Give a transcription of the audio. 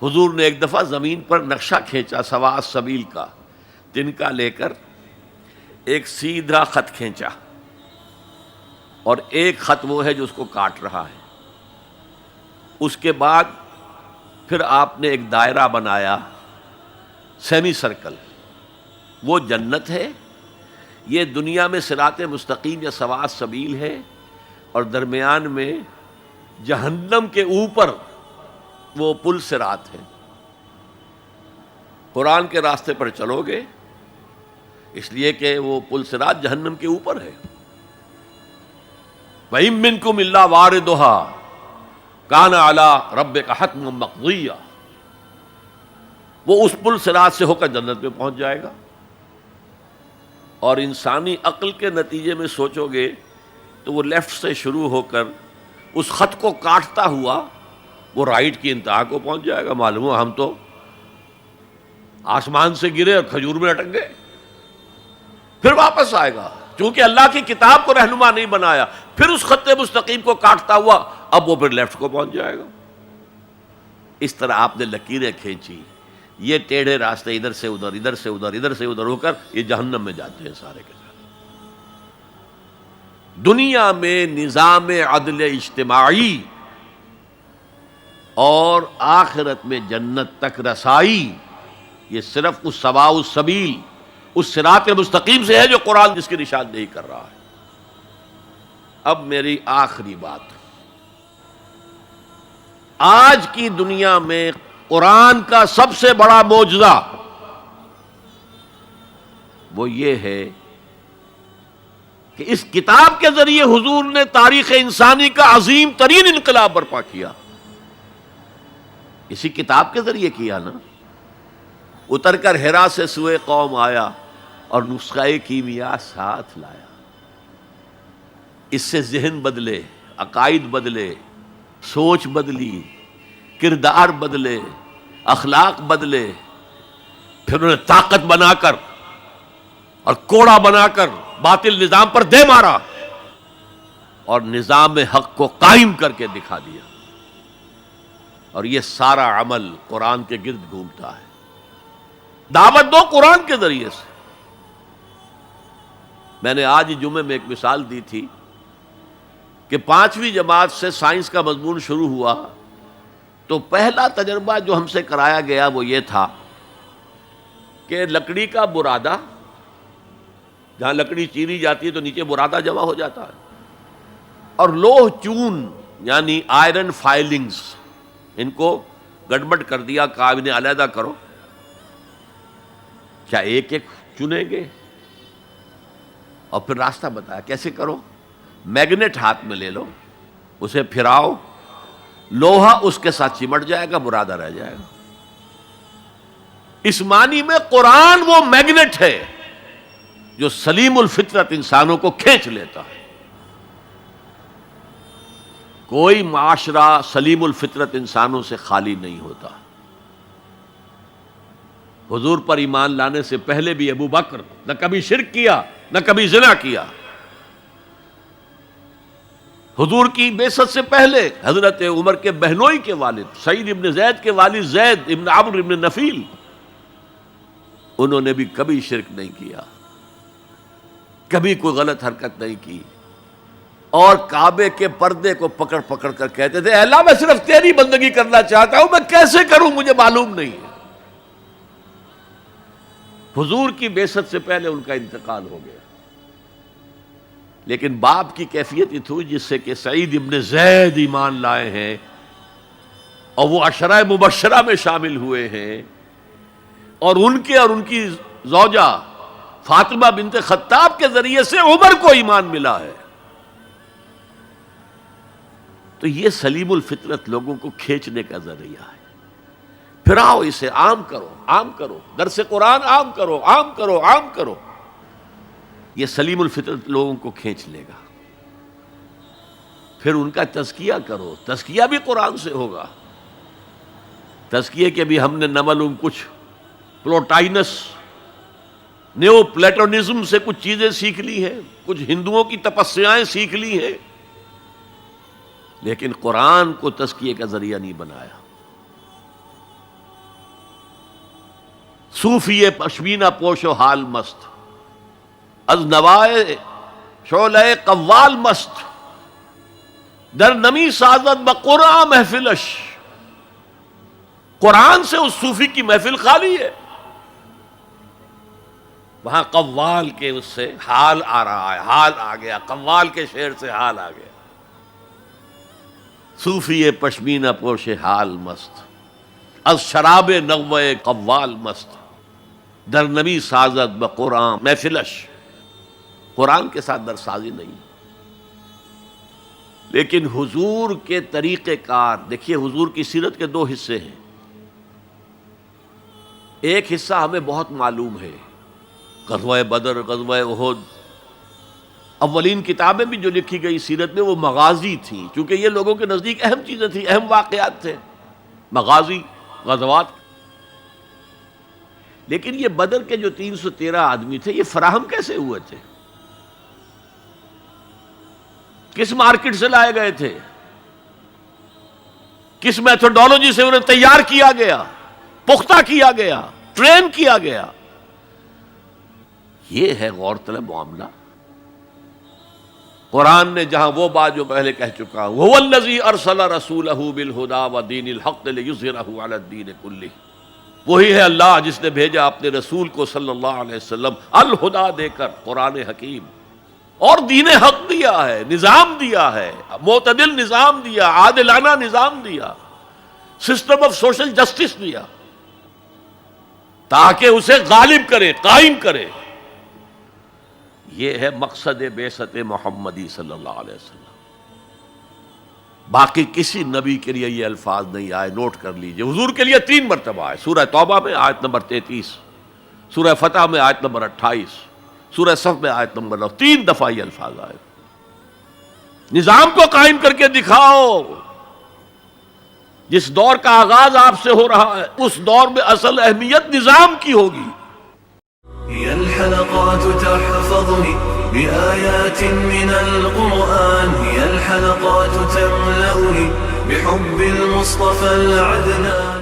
حضور نے ایک دفعہ زمین پر نقشہ کھینچا سواء السبیل کا، تنکا لے کر ایک سیدھا خط کھینچا، اور ایک خط وہ ہے جو اس کو کاٹ رہا ہے۔ اس کے بعد پھر آپ نے ایک دائرہ بنایا، سیمی سرکل، وہ جنت ہے، یہ دنیا میں صراط مستقیم یا سواء السبیل ہے، اور درمیان میں جہنم کے اوپر وہ پل صراط ہے۔ قرآن کے راستے پر چلو گے اس لیے کہ وہ پل صراط جہنم کے اوپر ہے۔ وَإِن مِّنكُمْ إِلَّا وَارِدُهَا كَانَ عَلَىٰ رَبِّكَ حَتْمًا مَّقْضِيًّا، وہ اس پل صراط سے ہو کر جنت میں پہنچ جائے گا۔ اور انسانی عقل کے نتیجے میں سوچو گے تو وہ لیفٹ سے شروع ہو کر اس خط کو کاٹتا ہوا وہ رائٹ کی انتہا کو پہنچ جائے گا۔ معلوم ہوا ہم تو آسمان سے گرے اور کھجور میں اٹک گئے، پھر واپس آئے گا، چونکہ اللہ کی کتاب کو رہنما نہیں بنایا، پھر اس خط مستقیم کو کاٹتا ہوا اب وہ پھر لیفٹ کو پہنچ جائے گا۔ اس طرح آپ نے لکیریں کھینچی، یہ ٹیڑھے راستے ادھر سے ادھر، ادھر سے ادھر، ادھر سے ادھر ہو کر یہ جہنم میں جاتے ہیں سارے کے سارے۔ دنیا میں نظام عدل اجتماعی اور آخرت میں جنت تک رسائی، یہ صرف اس سواء السبیل، اس صراط مستقیم سے ہے جو قرآن جس کی نشاندہی کر رہا ہے۔ اب میری آخری بات، آج کی دنیا میں قرآن کا سب سے بڑا معجزہ وہ یہ ہے کہ اس کتاب کے ذریعے حضور نے تاریخ انسانی کا عظیم ترین انقلاب برپا کیا۔ اسی کتاب کے ذریعے کیا نا، اتر کر حرا سے سوئے قوم آیا اور نسخہ کیمیا ساتھ لایا۔ اس سے ذہن بدلے، عقائد بدلے، سوچ بدلی، کردار بدلے، اخلاق بدلے، پھر انہیں طاقت بنا کر اور کوڑا بنا کر باطل نظام پر دے مارا اور نظام حق کو قائم کر کے دکھا دیا۔ اور یہ سارا عمل قرآن کے گرد گھومتا ہے۔ دعوت دو قرآن کے ذریعے سے۔ میں نے آج جمعے میں ایک مثال دی تھی کہ 5ویں جماعت سے سائنس کا مضمون شروع ہوا تو پہلا تجربہ جو ہم سے کرایا گیا وہ یہ تھا کہ لکڑی کا برادہ، جہاں لکڑی چیری جاتی ہے تو نیچے برادہ جمع ہو جاتا ہے، اور لوہ چون یعنی آئرن فائلنگز، ان کو گڑبڑ کر دیا، کہا انہیں علیحدہ کرو۔ کیا ایک ایک چنیں گے؟ اور پھر راستہ بتایا کیسے کرو۔ میگنیٹ ہاتھ میں لے لو، اسے پھراؤ، لوہا اس کے ساتھ چمٹ جائے گا، برادہ رہ جائے گا۔ اس معنی میں قرآن وہ میگنیٹ ہے جو سلیم الفطرت انسانوں کو کھینچ لیتا ہے۔ کوئی معاشرہ سلیم الفطرت انسانوں سے خالی نہیں ہوتا۔ حضور پر ایمان لانے سے پہلے بھی ابو بکر نہ کبھی شرک کیا، نہ کبھی زنا کیا۔ حضور کی بعثت سے پہلے حضرت عمر کے بہنوئی کے والد سعید ابن زید کے والد زید ابن عمرو ابن نفیل، انہوں نے بھی کبھی شرک نہیں کیا، کبھی کوئی غلط حرکت نہیں کی، اور کعبے کے پردے کو پکڑ پکڑ کر کہتے تھے اے اللہ میں صرف تیری بندگی کرنا چاہتا ہوں، میں کیسے کروں مجھے معلوم نہیں ہے۔ حضور کی بعثت سے پہلے ان کا انتقال ہو گیا، لیکن باپ کی کیفیت یہ تھی جس سے کہ سعید ابن زید ایمان لائے ہیں اور وہ عشرہ مبشرہ میں شامل ہوئے ہیں، اور ان کی زوجہ فاطمہ بنت خطاب کے ذریعے سے عمر کو ایمان ملا ہے۔ تو یہ سلیم الفطرت لوگوں کو کھینچنے کا ذریعہ ہے۔ پھراؤ اسے، عام کرو، عام کرو، درس قرآن عام کرو، عام کرو، عام کرو، یہ سلیم الفطرت لوگوں کو کھینچ لے گا۔ پھر ان کا تزکیہ کرو، تزکیہ بھی قرآن سے ہوگا۔ تزکیے کے بھی ہم نے نہ معلوم کچھ پلوٹائنس نیو پلیٹونزم سے کچھ چیزیں سیکھ لی ہیں، کچھ ہندوؤں کی تپسیائیں سیکھ لی ہیں، لیکن قرآن کو تزکیے کا ذریعہ نہیں بنایا۔ صوفی پشمینہ پوش و حال مست، از نوائے شعلہ قوال مست، در نمی سازد بقرآن محفلش. قرآن سے اس صوفی کی محفل خالی ہے، وہاں قوال کے اس سے حال آ رہا ہے، حال آ گیا، قوال کے شعر سے حال آ گیا. صوفی پشمینہ پوش حال مست، از شراب نغمہ قوال مست، در نمی سازد بقرآن محفلش. قرآن کے ساتھ در سازی نہیں. لیکن حضور کے طریقہ کار دیکھیے، حضور کی سیرت کے دو حصے ہیں. ایک حصہ ہمیں بہت معلوم ہے، غزوہ بدر، غزوہ احد. اولین کتابیں بھی جو لکھی گئی سیرت میں وہ مغازی تھیں، چونکہ یہ لوگوں کے نزدیک اہم چیزیں تھیں، اہم واقعات تھے، مغازی، غزوات. لیکن یہ بدر کے جو 313 آدمی تھے، یہ فراہم کیسے ہوئے تھے؟ کس مارکیٹ سے لائے گئے تھے؟ کس میتھڈالوجی سے انہیں تیار کیا گیا، پختہ کیا گیا، ٹرین کیا گیا؟ یہ ہے غور طلب معاملہ. قرآن نے جہاں وہ بات جو پہلے کہہ چکا ہوں، هو الذی ارسل رسولہ بالہدی ودین الحق لیظہرہ علی الدین کلہ، وہی ہے اللہ جس نے بھیجا اپنے رسول کو صلی اللہ علیہ وسلم الہدی دے کر، قرآن حکیم اور دین حق دیا ہے، نظام دیا ہے، معتدل نظام دیا، عادلانہ نظام دیا، سسٹم آف سوشل جسٹس دیا، تاکہ اسے غالب کرے، قائم کرے. یہ ہے مقصد بعثت محمدی صلی اللہ علیہ وسلم. باقی کسی نبی کے لیے یہ الفاظ نہیں آئے، نوٹ کر لیجئے. حضور کے لیے 3 مرتبہ آئے، سورہ توبہ میں آیت نمبر 33، سورہ فتح میں آیت نمبر 28، سورہ صف میں آیت نمبر 9، 3 دفعہ یہ الفاظ آئے. نظام کو قائم کر کے دکھاؤ. جس دور کا آغاز آپ سے ہو رہا ہے، اس دور میں اصل اہمیت نظام کی ہوگی. هي الحلقات تحفظني بآيات من القرآن، هي الحلقات تملأني بحب المصطفى العدنان.